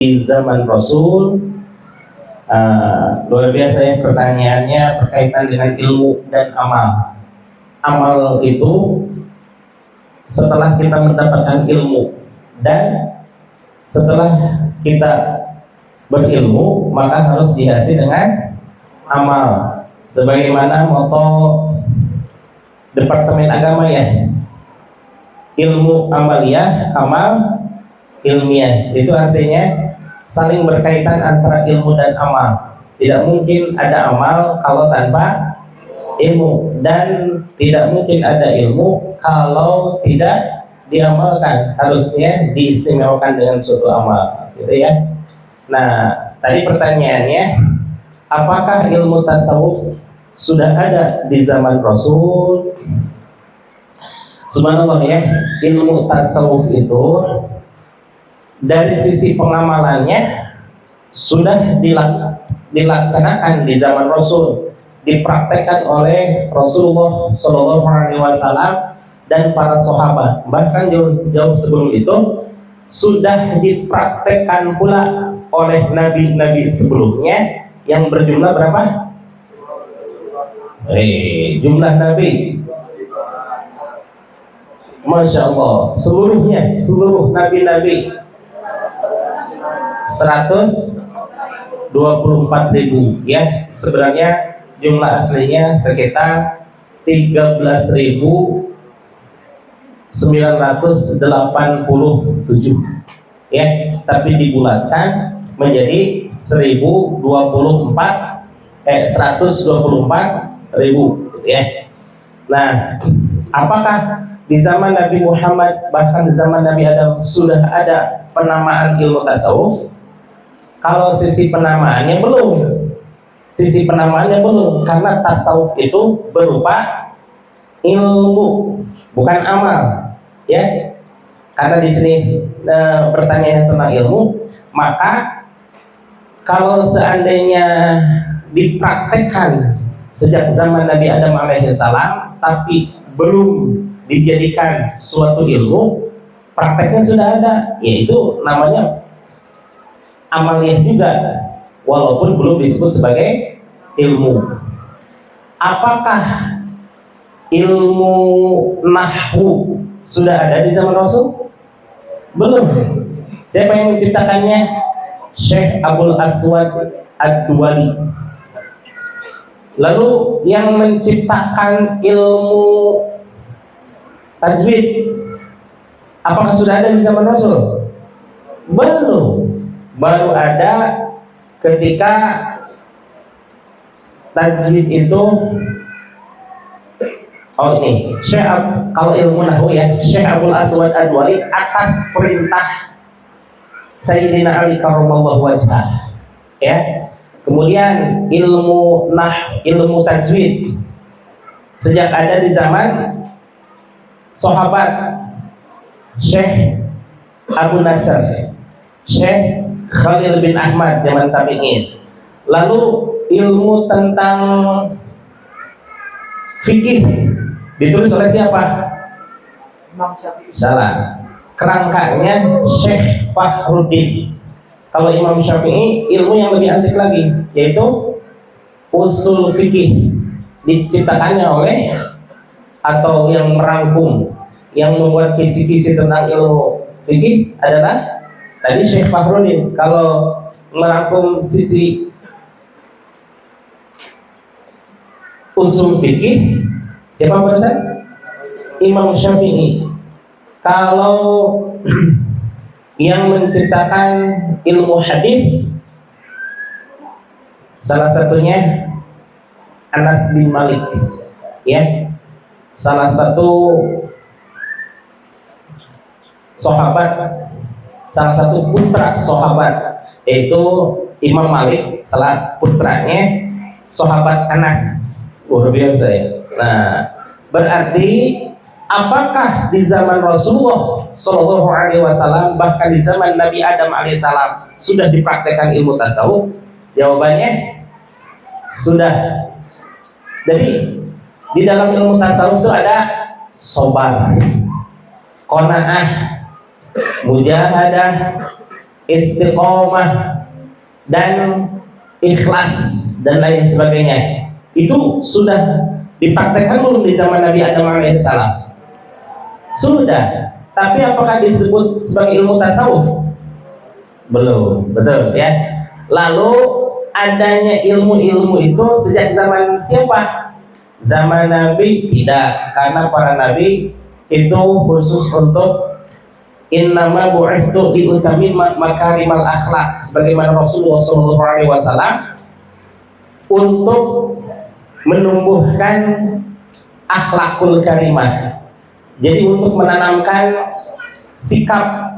di zaman Rasul. Luar biasa ya pertanyaannya berkaitan dengan ilmu dan amal. Amal itu setelah kita mendapatkan ilmu, dan setelah kita berilmu maka harus dihiasi dengan amal, sebagaimana moto Departemen Agama ya, ilmu amaliyah, amal ilmiah. Itu artinya saling berkaitan antara ilmu dan amal. Tidak mungkin ada amal kalau tanpa ilmu, dan tidak mungkin ada ilmu kalau tidak diamalkan. Harusnya diistimewakan dengan suatu amal, gitu ya. Nah, tadi pertanyaannya, apakah ilmu tasawuf sudah ada di zaman Rasul? Subhanallah ya, ilmu tasawuf itu dari sisi pengamalannya sudah dilaksanakan di zaman Rasul, dipraktekkan oleh Rasulullah Shallallahu Alaihi Wasallam dan para sahabat. Bahkan jauh sebelum itu sudah dipraktekkan pula oleh nabi-nabi sebelumnya yang berjumlah berapa? Jumlah nabi, Masya Allah, seluruh nabi-nabi 124.000 ya. Sebenarnya jumlah aslinya sekitar 13.987 ya, tapi dibulatkan menjadi 124.000 ya. Nah, apakah di zaman Nabi Muhammad, bahkan di zaman Nabi Adam sudah ada penamaan ilmu tasawuf? Kalau sisi penamaannya belum, karena tasawuf itu berupa ilmu, bukan amal, ya. Karena di sini pertanyaan tentang ilmu, maka kalau seandainya dipraktekkan sejak zaman Nabi Adam alaihissalam, tapi belum dijadikan suatu ilmu, prakteknya sudah ada, yaitu namanya amaliyah juga, walaupun belum disebut sebagai ilmu. Apakah ilmu nahwu sudah ada di zaman Rasul? Belum. Siapa yang menciptakannya? Syekh Abul Aswad Ad-Duwali. Lalu yang menciptakan ilmu tajwid, apakah sudah ada di zaman Rasul? Belum. Baru ada ketika tajwid itu, kalau ilmu nahwu ya, Syekh Abul Aswad Ad-Duwali atas perintah Sayyidina Ali karramallahu wajhah ya. Kemudian ilmu tajwid sejak ada di zaman sahabat Syekh Abu Nasr, Syekh Khalil bin Ahmad zaman tabi'in. Lalu ilmu tentang fikih ditulis oleh siapa? Imam Syafi'i. Salah. Kerangkanya Syekh Fakhruddin. Kalau Imam Syafi'i ilmu yang lebih antik lagi, yaitu usul fikih, diciptakannya oleh, atau yang merangkum, yang membuat kisi-kisi tentang ilmu fikih adalah tadi Syekh Fakhruddin. Kalau merangkum sisi usul fikih, siapa barusan? Imam Syafi'i. Kalau yang menciptakan ilmu hadis, salah satunya Anas bin Malik ya, salah satu putra sahabat, yaitu Imam Malik, salah putranya sahabat Anas. Luar biasa ya. Nah, berarti apakah di zaman Rasulullah Shallallahu Alaihi Wasallam, bahkan di zaman Nabi Adam alaihissalam sudah dipraktekkan ilmu tasawuf? Jawabannya sudah. Jadi di dalam ilmu tasawuf itu ada sabar, qanaah, mujahadah, istiqomah, dan ikhlas dan lain sebagainya. Itu sudah dipraktekkan belum di zaman Nabi Adam alaihissalam? Sudah. Tapi apakah disebut sebagai ilmu tasawuf? Belum, betul ya. Lalu adanya ilmu-ilmu itu sejak zaman siapa? Zaman Nabi tidak, karena para nabi itu khusus untuk innama bu'ithtu liutammima makarimal akhlak, sebagaimana Rasulullah SAW untuk menumbuhkan akhlakul karimah. Jadi untuk menanamkan sikap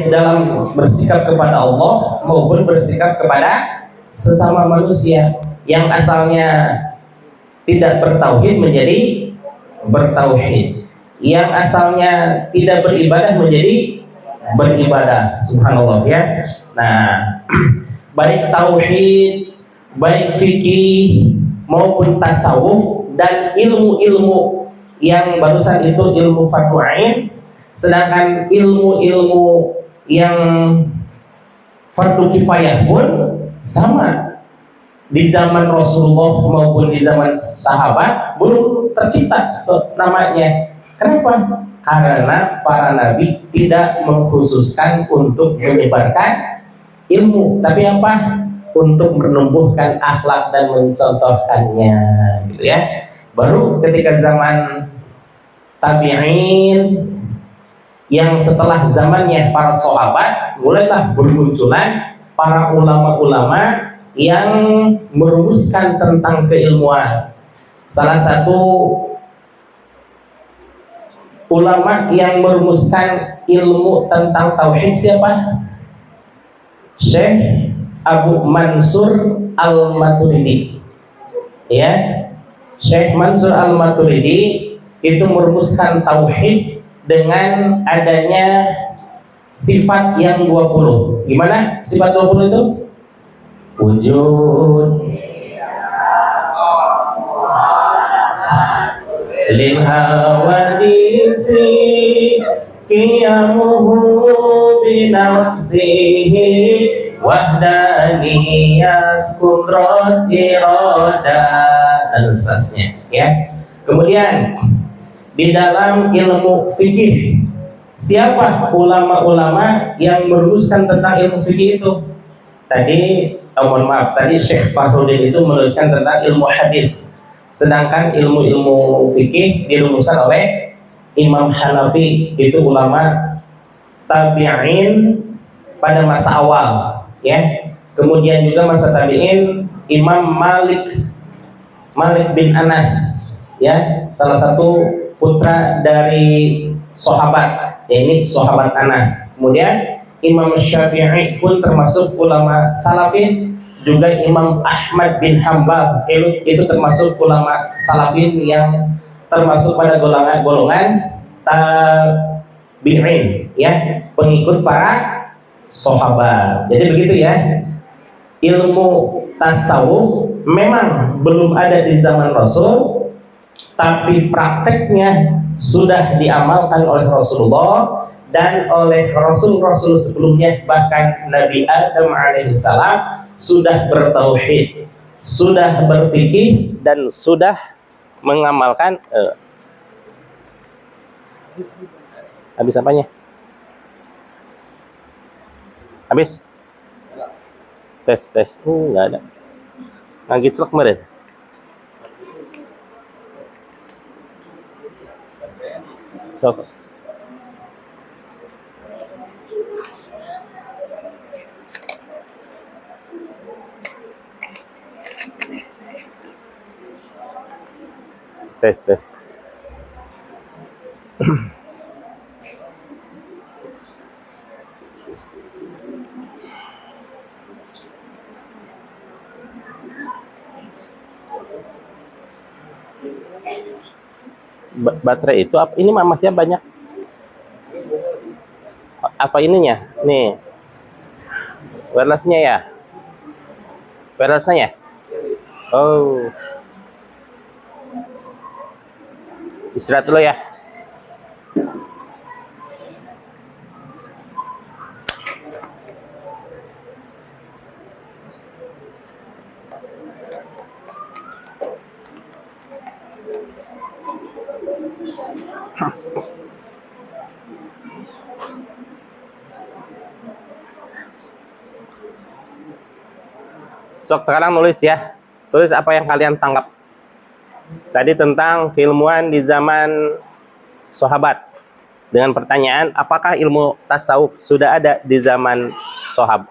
dalam bersikap kepada Allah maupun bersikap kepada sesama manusia. Yang asalnya tidak bertauhid menjadi bertauhid, yang asalnya tidak beribadah menjadi beribadah. Subhanallah ya. Nah, baik tauhid, baik fikih maupun tasawuf dan ilmu-ilmu yang barusan itu ilmu fardu ain, sedangkan ilmu-ilmu yang fardu kifayah pun sama. Di zaman Rasulullah maupun di zaman sahabat belum tercipta namanya. Kenapa? Karena para nabi tidak mengkhususkan untuk menyebarkan ilmu, tapi apa? Untuk menumbuhkan akhlak dan mencontohkannya, gitu ya. Baru ketika zaman tabi'in, yang setelah zamannya para sahabat, mulailah bermunculan para ulama-ulama yang merumuskan tentang keilmuan. Salah satu ulama yang merumuskan ilmu tentang tauhid siapa? Syekh Abu Mansur Al-Maturidi. Ya, Syekh Mansur Al-Maturidi itu merumuskan tauhid dengan adanya sifat yang 20. Gimana sifat 20 itu? Wujud, lil hawadisi, qiyamuhu binafsihi, wahdaniyat, qudrat, iradah, dan seterusnya ya. Kemudian di dalam ilmu fikih, siapa ulama-ulama yang merumuskan tentang ilmu fikih itu? Tadi, mohon maaf, tadi Syekh Fahrudin itu menuliskan tentang ilmu hadis, sedangkan ilmu-ilmu fikih dirumuskan oleh Imam Hanafi, itu ulama tabi'in pada masa awal ya. Kemudian juga masa tabi'in Imam Malik bin Anas ya, salah satu putra dari sahabat, yaitu sahabat Anas. Kemudian Imam Syafi'i pun termasuk ulama salafin, juga Imam Ahmad bin Hambal itu termasuk ulama salafin yang termasuk pada golongan tabi'in ya, pengikut para sahabat. Jadi begitu ya. Ilmu tasawuf memang belum ada di zaman Rasul, tapi prakteknya sudah diamalkan oleh Rasulullah dan oleh Rasul-Rasul sebelumnya. Bahkan Nabi Adam alaihissalam sudah bertauhid, sudah berfikih, dan sudah mengamalkan habis apanya? Habis? Tes. Nggak ada. Nggak celak kemarin. So, tes. Baterai itu apa? Ini masih banyak. Apa ininya? Nih, wirelessnya ya? Wirelessnya ya? Oh, istirahat dulu ya. Sok sekarang nulis ya. Tulis apa yang kalian tangkap. Tadi tentang keilmuan di zaman sahabat. Dengan pertanyaan, apakah ilmu tasawuf sudah ada di zaman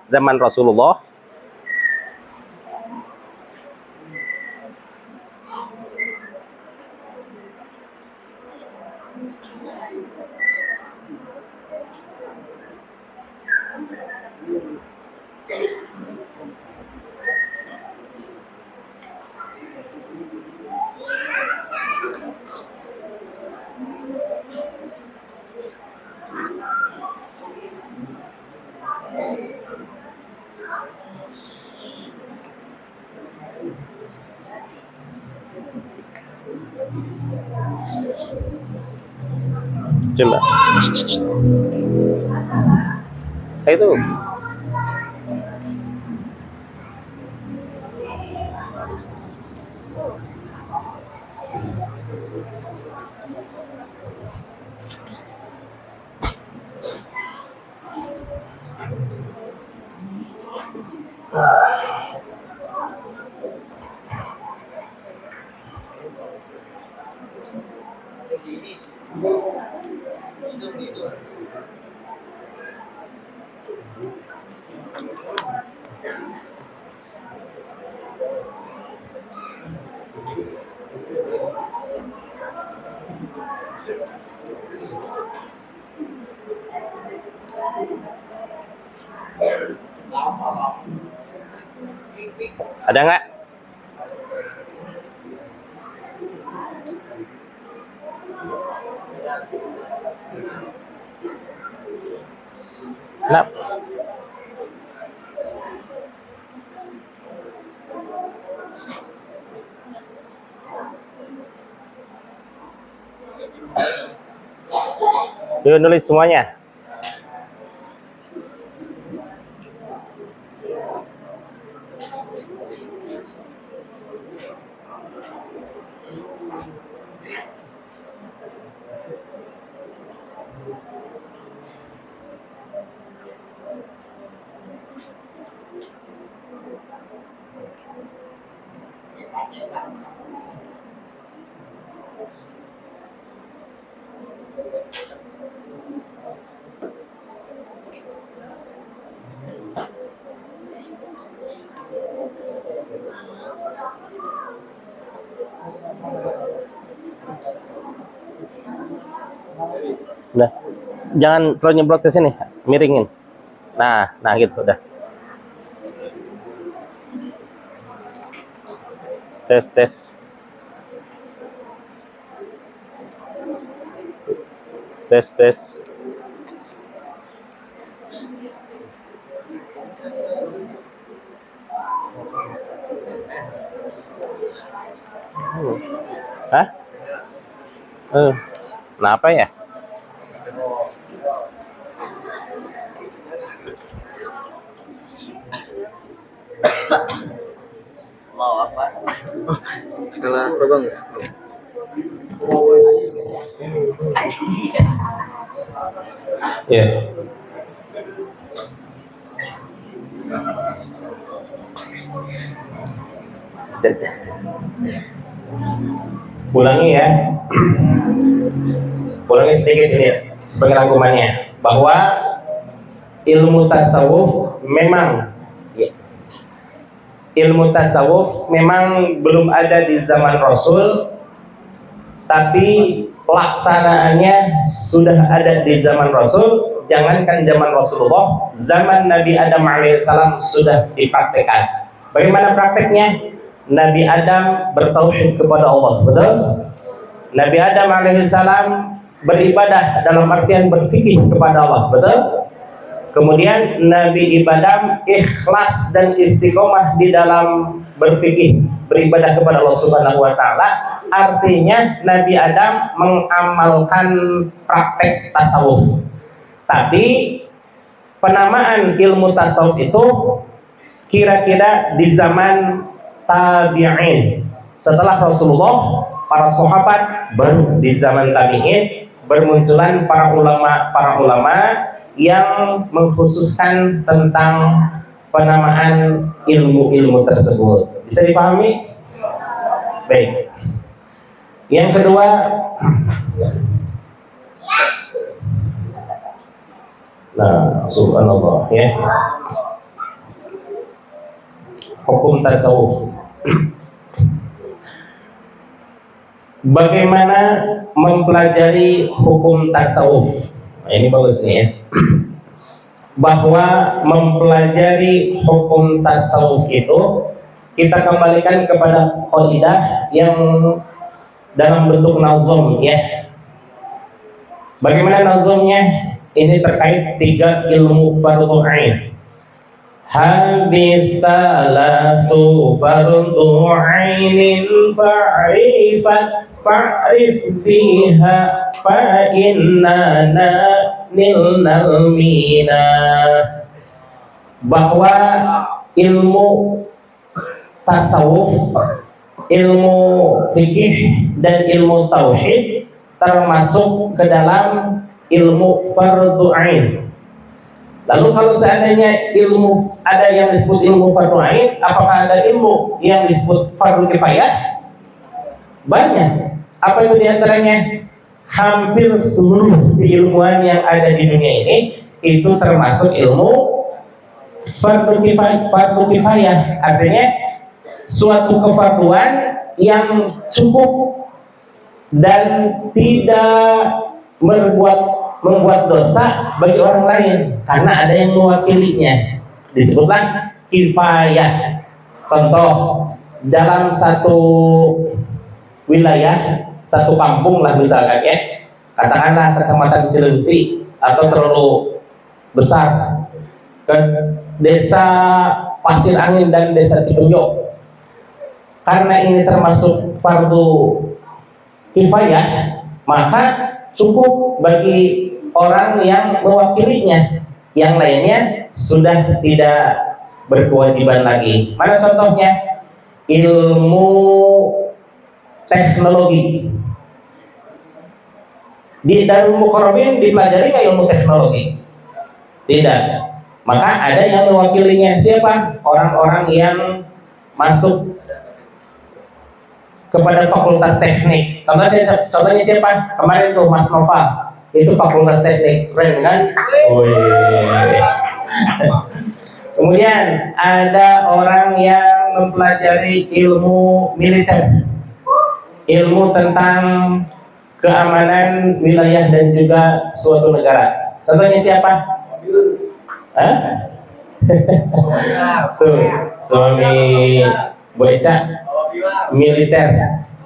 zaman Rasulullah? Coba. Itu. Ada nggak? Nah. Yuk nulis semuanya. Nah, jangan terlalu nyebrot ke sini, miringin. Nah gitu udah. Tes. Hah? Kenapa ya? Mau apa? Salah apa bang? Ya. Ulangi ya. Ulangi sedikit ini sebagai rangkumannya, bahwa ilmu tasawuf memang belum ada di zaman Rasul, tapi pelaksanaannya sudah ada di zaman Rasul. Jangankan zaman Rasulullah, zaman Nabi Adam alaihissalam sudah dipraktekkan. Bagaimana prakteknya? Nabi Adam bertauhid kepada Allah, betul? Nabi Adam alaihissalam beribadah dalam artian berfikih kepada Allah, betul? Kemudian Nabi Adam ikhlas dan istiqomah di dalam berfikih, beribadah kepada Allah Subhanahu wa taala. Artinya Nabi Adam mengamalkan praktek tasawuf. Tapi penamaan ilmu tasawuf itu kira-kira di zaman tabi'in. Setelah Rasulullah, para sahabat, baru di zaman tabi'in bermunculan para ulama yang mengkhususkan tentang penamaan ilmu-ilmu tersebut. Bisa dipahami? Baik. Yang kedua, nah, subhanallah ya. Hukum tasawuf. Bagaimana mempelajari hukum tasawuf? Nah, ini bagus nih ya. Bahwa mempelajari hukum tasawuf itu kita kembalikan kepada qaidah yang dalam bentuk nazom ya. Bagaimana nazomnya? Ini terkait 3 ilmu fardhu ain. Hadis salatu fardhu ainin fa'rif fiha fa innana nilnal mina. Bahwa ilmu tasawuf, ilmu fikih dan ilmu tauhid termasuk ke dalam ilmu fardhu ain. Lalu kalau seandainya ilmu ada yang disebut ilmu fardhu ain, apakah ada ilmu yang disebut fardhu kifayah? Banyak. Apa itu diantaranya? Hampir seluruh keilmuan yang ada di dunia ini itu termasuk ilmu fardhu kifayah. Artinya suatu kefarduan yang cukup dan tidak membuat dosa bagi orang lain karena ada yang mewakilinya. Disebutlah kifayah. Contoh, dalam satu wilayah, satu kampung lah misalkan ya, katakanlah kecamatan Cilengsi atau terlalu besar, ke desa Pasir Angin dan desa Cipenjok. Karena ini termasuk fardu kifayah, maka cukup bagi orang yang mewakilinya, yang lainnya sudah tidak berkewajiban lagi. Mana contohnya? Ilmu teknologi. Di Darul Muqarrabin dipelajari nggak ilmu teknologi? Tidak. Maka ada yang mewakilinya. Siapa? Orang-orang yang masuk kepada fakultas teknik. Contohnya siapa? Kemarin tuh Mas Nova, itu fakultas teknik, keren kan? Kemudian ada orang yang mempelajari ilmu militer, ilmu tentang keamanan wilayah dan juga suatu negara. Contohnya siapa? Hah? Tuh, suami Bu Eca militer,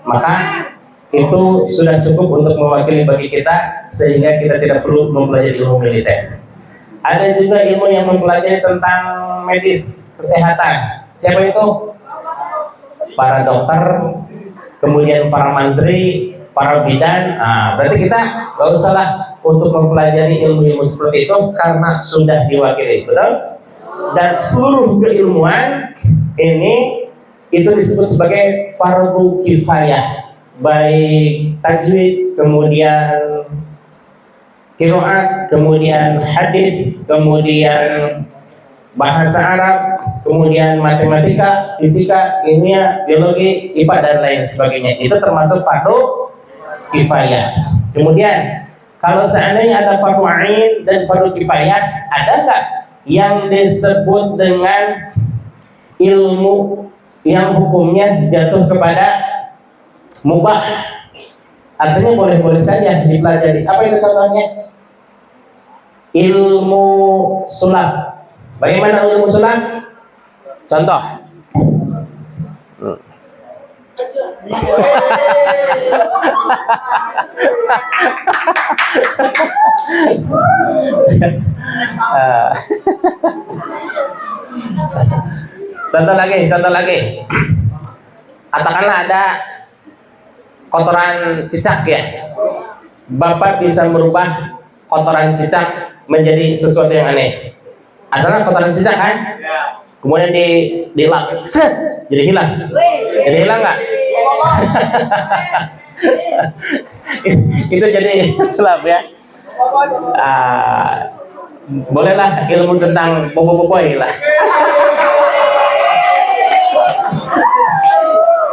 maka itu sudah cukup untuk mewakili bagi kita sehingga kita tidak perlu mempelajari ilmu militer. Ada juga ilmu yang mempelajari tentang medis kesehatan. Siapa itu? Para dokter, kemudian para menteri, para bidan. Nah, berarti kita nggak usahlah untuk mempelajari ilmu-ilmu seperti itu karena sudah diwakili, betul? Dan seluruh keilmuan ini itu disebut sebagai fardhu kifayah, baik tajwid, kemudian qiraat, kemudian hadis, kemudian bahasa Arab, kemudian matematika, fisika, kimia, biologi, IPA dan lain sebagainya. Itu termasuk fardhu kifayah. Kemudian kalau seandainya ada fardhu ain dan fardhu kifayah, ada nggak yang disebut dengan ilmu yang hukumnya jatuh kepada mubah? Artinya boleh-boleh saja dipelajari. Apa itu contohnya? Ilmu sulap. Bagaimana ilmu sulap? Contoh. Contoh lagi. Katakanlah ada kotoran cicak ya. Bapak bisa merubah kotoran cicak menjadi sesuatu yang aneh. Asalnya kotoran cicak kan? Kemudian dilap, set, jadi hilang. Jadi hilang nggak? Itu jadi sulap ya. Bolehlah ilmu tentang bobo-boboy lah.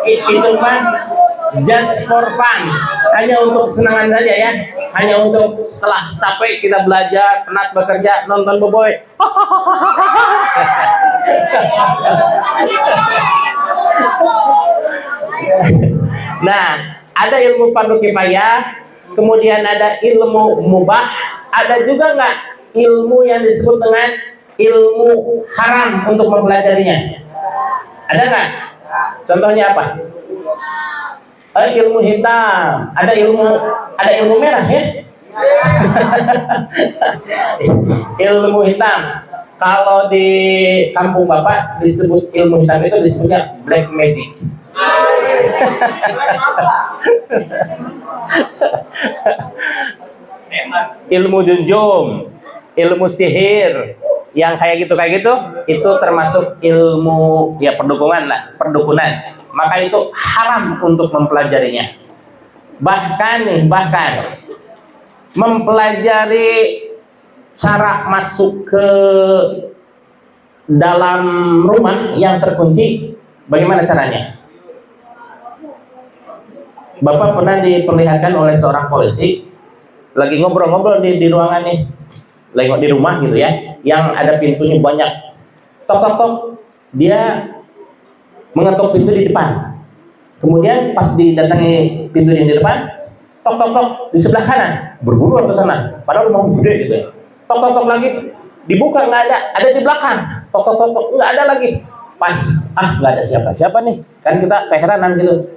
Itu mah just for fun, hanya untuk kesenangan saja ya, hanya untuk setelah capek kita belajar, penat bekerja, nonton boboy. Nah, ada ilmu fardu kifayah, kemudian ada ilmu mubah, ada juga nggak ilmu yang disebut dengan ilmu haram untuk mempelajarinya? Ada nggak? Contohnya apa? Ilmu hitam, ada ilmu merah ya. Ilmu hitam. Kalau di kampung Bapak disebut ilmu hitam itu disebutnya black magic. Ilmu junjung, ilmu sihir, yang kayak gitu itu termasuk ilmu ya perdukunan. Maka itu haram untuk mempelajarinya. Bahkan mempelajari cara masuk ke dalam rumah yang terkunci, bagaimana caranya? Bapak pernah diperlihatkan oleh seorang polisi lagi ngobrol-ngobrol di ruangan nih, lagi di rumah gitu ya, yang ada pintunya banyak. Tok, dia mengetuk pintu di depan. Kemudian pas didatangi pintu yang di depan, tok di sebelah kanan, berburu ke sana. Padahal rumah gede gitu ya. Tok lagi, dibuka nggak ada di belakang. Tok nggak ada lagi. Pas nggak ada siapa-siapa nih, kan kita keheranan gitu.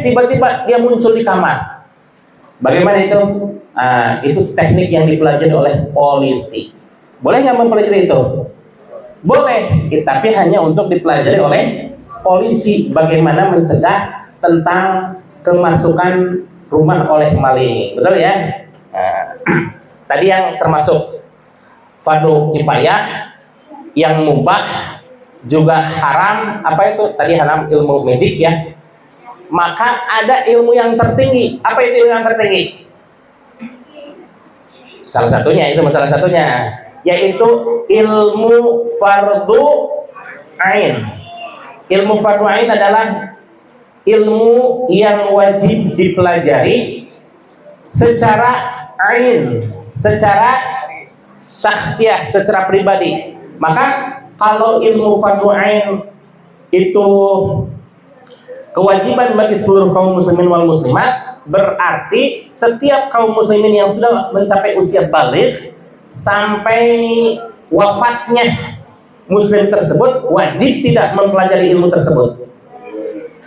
Tiba-tiba dia muncul di kamar. Bagaimana itu? Itu teknik yang dipelajari oleh polisi. Boleh nggak mempelajari itu? Boleh, tapi hanya untuk dipelajari oleh polisi. Bagaimana mencegah tentang kemasukan rumah oleh maling, betul ya? Tadi yang termasuk fardu kifayah, yang mubah juga haram. Apa itu? Tadi haram ilmu magic ya. Maka ada ilmu yang tertinggi. Apa itu ilmu yang tertinggi? Salah satunya, yaitu ilmu fardu ain. Ilmu fardu ain adalah ilmu yang wajib dipelajari secara ain, secara syakhsiah, secara pribadi. Maka kalau ilmu fardu ain itu kewajiban bagi seluruh kaum muslimin wal muslimat, berarti setiap kaum muslimin yang sudah mencapai usia baligh sampai wafatnya muslim tersebut wajib tidak mempelajari ilmu tersebut.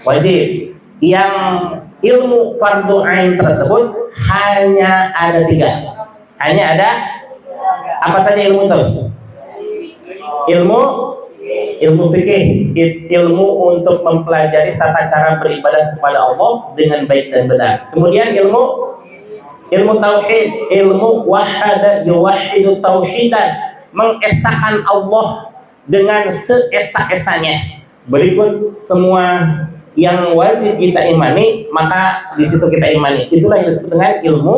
Wajib. Yang ilmu fardu ain tersebut hanya ada 3. Hanya ada apa saja ilmu itu? Ilmu fikih, ilmu untuk mempelajari tata cara beribadah kepada Allah dengan baik dan benar. Kemudian ilmu tauhid, ilmu yuwahidu tauhidan, mengesahkan Allah dengan seesa-esanya. Berikut semua yang wajib kita imani, maka di situ kita imani. Itulah yang disebut dengan ilmu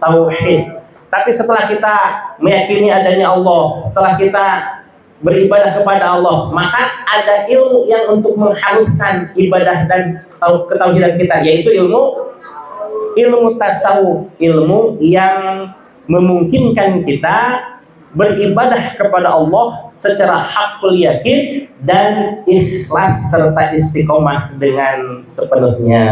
tauhid. Tapi setelah kita meyakini adanya Allah, setelah kita beribadah kepada Allah, maka ada ilmu yang untuk menghaluskan ibadah dan ketauhidan kita, yaitu ilmu tasawuf, ilmu yang memungkinkan kita beribadah kepada Allah secara hakul yakin dan ikhlas serta istiqomah dengan sepenuhnya,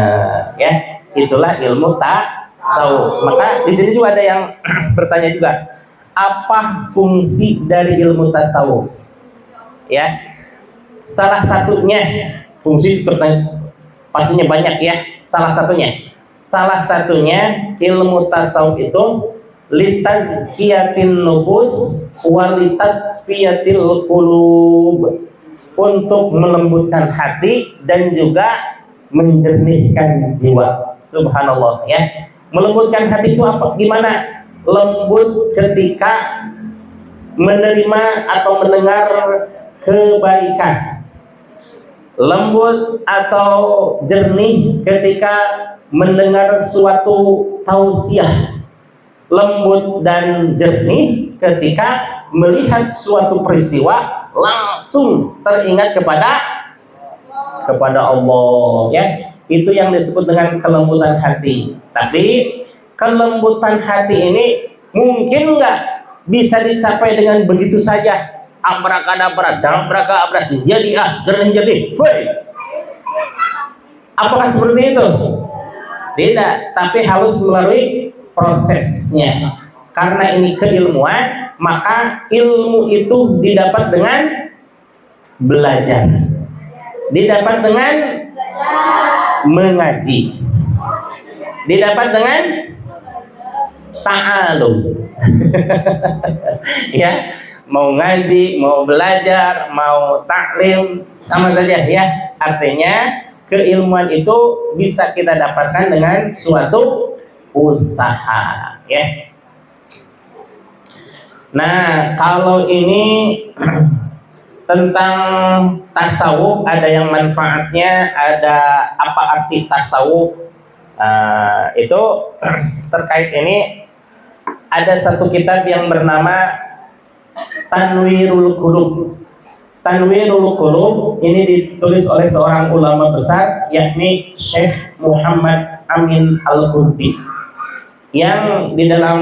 ya. Itulah ilmu tasawuf. Maka di sini juga ada yang bertanya juga, apa fungsi dari ilmu tasawuf? Ya, salah satunya fungsi pastinya banyak ya. Salah satunya ilmu tasawuf itu litazkiyatin nufus wa litasfiyatil qulub, untuk melembutkan hati dan juga menjernihkan jiwa. Subhanallah ya. Melembutkan hati itu apa? Gimana? Lembut ketika menerima atau mendengar kebaikan, lembut atau jernih ketika mendengar suatu tausiah, lembut dan jernih ketika melihat suatu peristiwa langsung teringat kepada kepada Allah, ya. Itu yang disebut dengan kelembutan hati. Tapi kelembutan hati ini mungkin nggak bisa dicapai dengan begitu saja. Abrakadabra, dabrakabra, jadi jernih jadi. Apakah seperti itu? Tidak, tapi harus melalui prosesnya. Karena ini keilmuan, maka ilmu itu didapat dengan belajar. Didapat dengan mengaji. Didapat dengan ta'alum. Ya, mau ngaji, mau belajar, mau taklim, sama saja ya. Artinya keilmuan itu bisa kita dapatkan dengan suatu usaha, ya. Nah, kalau ini tentang tasawuf, ada yang manfaatnya, ada apa arti tasawuf, itu terkait ini ada satu kitab yang bernama Tanwirul Qulub. Tanwirul Qulub ini ditulis oleh seorang ulama besar, yakni Syekh Muhammad Amin Al-Qurdi, yang di dalam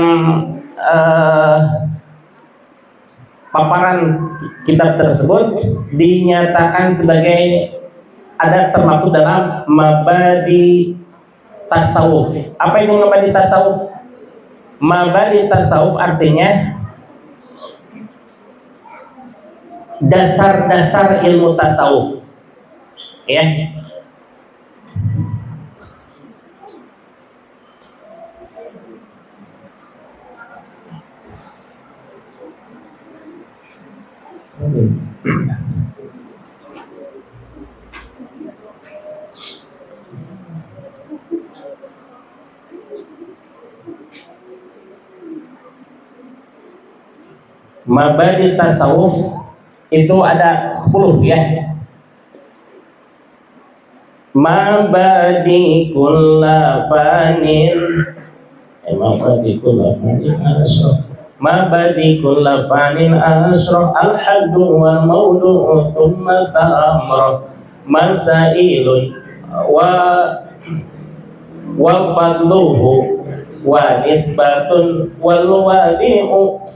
paparan kitab tersebut dinyatakan sebagai ada termaktub dalam mabadi tasawuf. Apa itu mabadi tasawuf? Mabadi tasawuf artinya dasar-dasar ilmu tasawuf, ya. Mabadi tasawuf itu ada 10, ya. Mabadi kullafanin mabadi kullafanin asyraf mabadi kullafanin asyraf al-haddu wal mawdu'u thumma thamra masailun wa fadluhu wa nisbatun wal wadi'u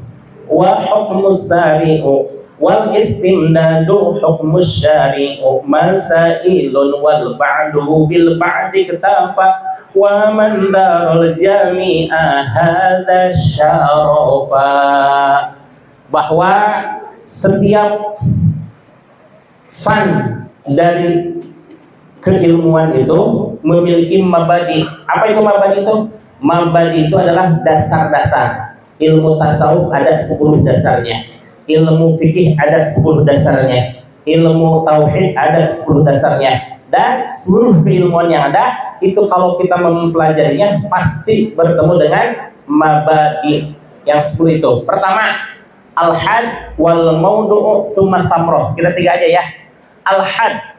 wa hukmus sari'u wal istimdadu hukmus syari'u masailun wal ba'du bil ba'di ketafa wa man darul jami'a hadha syarafa. Bahwa setiap fan dari keilmuan itu memiliki mabadi. Apa itu mabadi itu? Mabadi itu adalah dasar-dasar. Ilmu tasawuf ada 10 dasarnya, ilmu fikih ada 10 dasarnya, ilmu tauhid ada 10 dasarnya, dan seluruh keilmuan yang ada itu kalau kita mempelajarinya pasti bertemu dengan mabadi yang 10 itu. Pertama, al-had wal mawdu'u tsumma thamrah. Kita 3 aja ya. Al-had,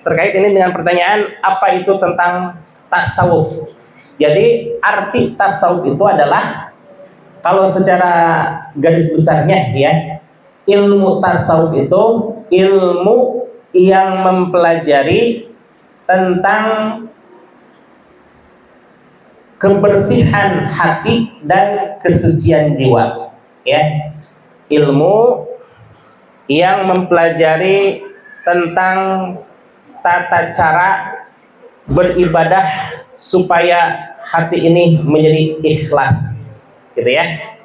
terkait ini dengan pertanyaan apa itu tentang tasawuf. Jadi arti tasawuf itu adalah, kalau secara garis besarnya ya, ilmu tasawuf itu ilmu yang mempelajari tentang kebersihan hati dan kesucian jiwa, ya. Ilmu yang mempelajari tentang tata cara beribadah supaya hati ini menjadi ikhlas, gitu ya.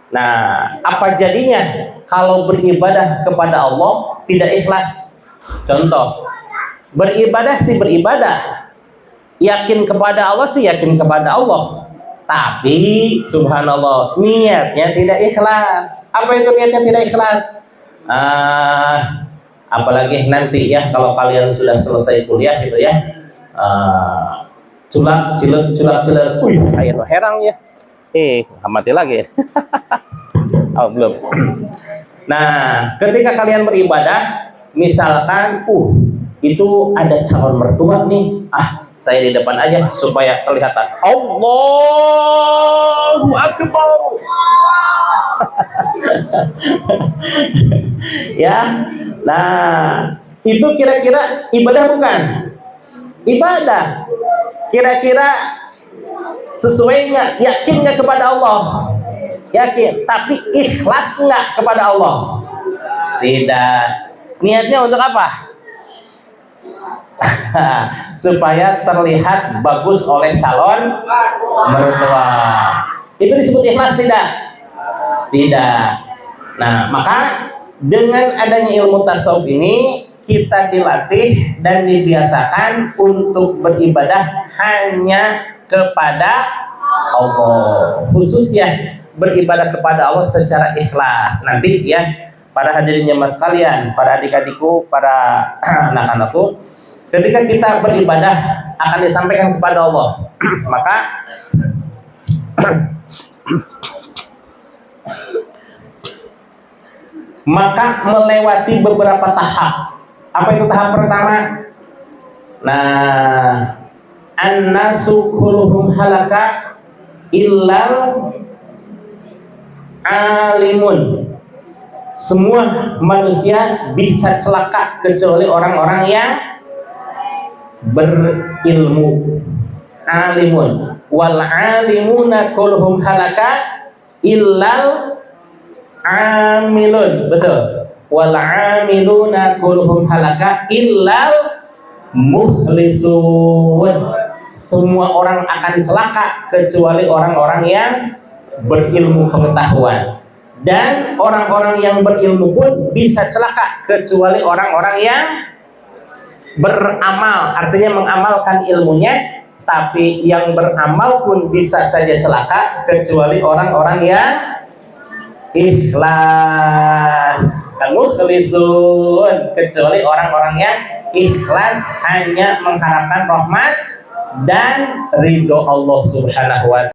Nah, apa jadinya kalau beribadah kepada Allah tidak ikhlas? Contoh, beribadah sih beribadah, yakin kepada Allah sih yakin kepada Allah, tapi subhanallah niatnya tidak ikhlas. Apa itu niatnya tidak ikhlas? Apalagi nanti ya kalau kalian sudah selesai kuliah gitu ya, culak cilet, air herang ya. Mati lagi. Oh, belum. Nah, ketika kalian beribadah, misalkan, itu ada calon mertua nih. Saya di depan aja supaya kelihatan. Allahu Akbar. Ya. Nah, Itu kira-kira ibadah bukan? Ibadah. Kira-kira sesuai nggak? Yakin nggak kepada Allah? Yakin. Tapi ikhlas nggak kepada Allah? Tidak. Niatnya untuk apa? Supaya terlihat bagus oleh calon mertua. Itu disebut ikhlas tidak? Tidak. Nah, maka dengan adanya ilmu tasawuf ini kita dilatih dan dibiasakan untuk beribadah hanya kepada Allah. Khusus ya, beribadah kepada Allah secara ikhlas. Nanti ya, para hadirin jemaah sekalian, para adik-adikku, para anak-anakku, ketika kita beribadah akan disampaikan kepada Allah. Maka melewati beberapa tahap. Apa itu tahap pertama? Nah, an-nasu kulluhum halaka illal alimun. Semua manusia bisa celaka kecuali orang-orang yang berilmu. Alimun. Wal alimuna kulluhum halaka illal amilun. Betul. Wal amiluna kulluhum halaka illal mukhlisun. Semua orang akan celaka kecuali orang-orang yang berilmu pengetahuan. Dan orang-orang yang berilmu pun bisa celaka kecuali orang-orang yang beramal, artinya mengamalkan ilmunya. Tapi yang beramal pun bisa saja celaka kecuali orang-orang yang ikhlas. Al-mukhlisun, kecuali orang-orang yang ikhlas hanya mengharapkan rahmat dan ridho Allah Subhanahu wa ta'ala.